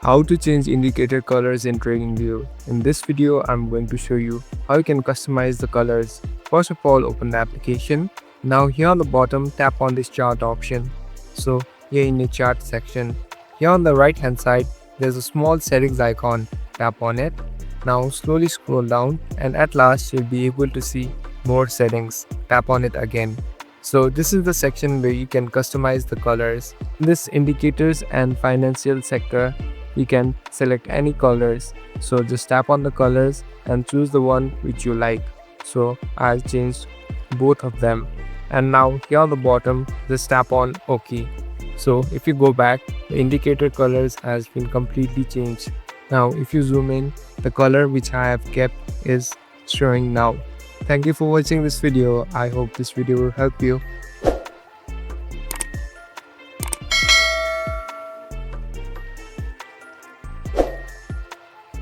How to change indicator colors in TradingView. In this video, I'm going to show you how you can customize the colors. First of all, open the application. Now here on the bottom, tap on this chart option. So here in the chart section, here on the right hand side, there's a small settings icon. Tap on it. Now slowly scroll down and at last you'll be able to see more settings. Tap on it again. So this is the section where you can customize the colors. In this indicators and financial sector, you can select any colors. So just tap on the colors and choose the one which you like. So I'll change both of them. And now here on the bottom, just tap on OK. So if you go back, the indicator colors has been completely changed. Now if you zoom in, the color which I have kept is showing now. Thank you for watching this video. I hope this video will help you.